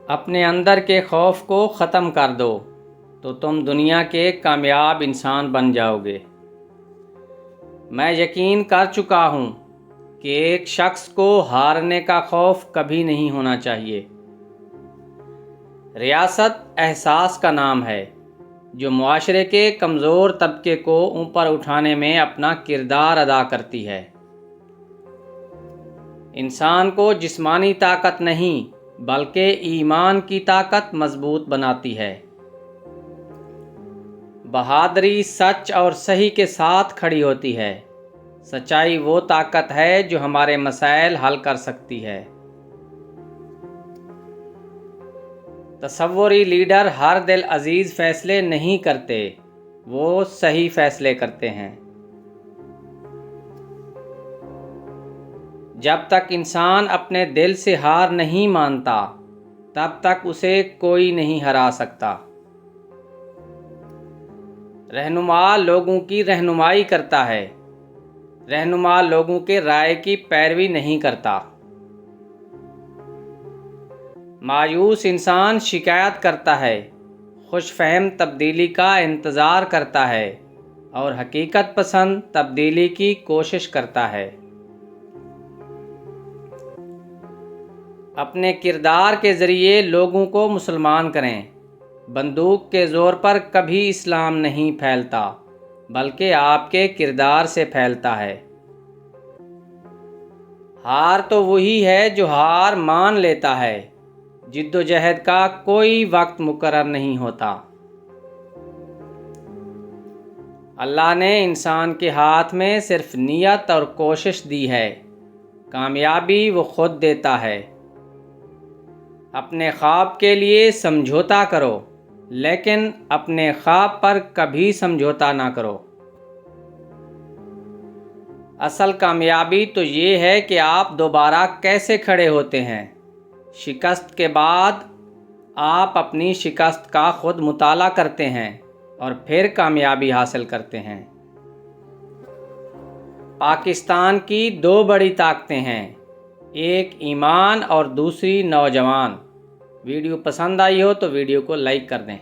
اپنے اندر کے خوف کو ختم کر دو تو تم دنیا کے کامیاب انسان بن جاؤ گے۔ میں یقین کر چکا ہوں کہ ایک شخص کو ہارنے کا خوف کبھی نہیں ہونا چاہیے۔ ریاست احساس کا نام ہے جو معاشرے کے کمزور طبقے کو اوپر اٹھانے میں اپنا کردار ادا کرتی ہے۔ انسان کو جسمانی طاقت نہیں بلکہ ایمان کی طاقت مضبوط بناتی ہے۔ بہادری سچ اور صحیح کے ساتھ کھڑی ہوتی ہے۔ سچائی وہ طاقت ہے جو ہمارے مسائل حل کر سکتی ہے۔ تصوری لیڈر ہر دل عزیز فیصلے نہیں کرتے، وہ صحیح فیصلے کرتے ہیں۔ جب تک انسان اپنے دل سے ہار نہیں مانتا تب تک اسے کوئی نہیں ہرا سکتا۔ رہنما لوگوں کی رہنمائی کرتا ہے، رہنما لوگوں کے رائے کی پیروی نہیں کرتا۔ مایوس انسان شکایت کرتا ہے، خوش فہم تبدیلی کا انتظار کرتا ہے اور حقیقت پسند تبدیلی کی کوشش کرتا ہے۔ اپنے کردار کے ذریعے لوگوں کو مسلمان کریں۔ بندوق کے زور پر کبھی اسلام نہیں پھیلتا بلکہ آپ کے کردار سے پھیلتا ہے۔ ہار تو وہی ہے جو ہار مان لیتا ہے۔ جد و جہد کا کوئی وقت مقرر نہیں ہوتا۔ اللہ نے انسان کے ہاتھ میں صرف نیت اور کوشش دی ہے، کامیابی وہ خود دیتا ہے۔ اپنے خواب کے لیے سمجھوتا کرو لیکن اپنے خواب پر کبھی سمجھوتا نہ کرو۔ اصل کامیابی تو یہ ہے کہ آپ دوبارہ کیسے کھڑے ہوتے ہیں۔ شکست کے بعد آپ اپنی شکست کا خود مطالعہ کرتے ہیں اور پھر کامیابی حاصل کرتے ہیں۔ پاکستان کی دو بڑی طاقتیں ہیں، ایک ایمان اور دوسری نوجوان۔ ویڈیو پسند آئی ہو تو ویڈیو کو لائک کر دیں۔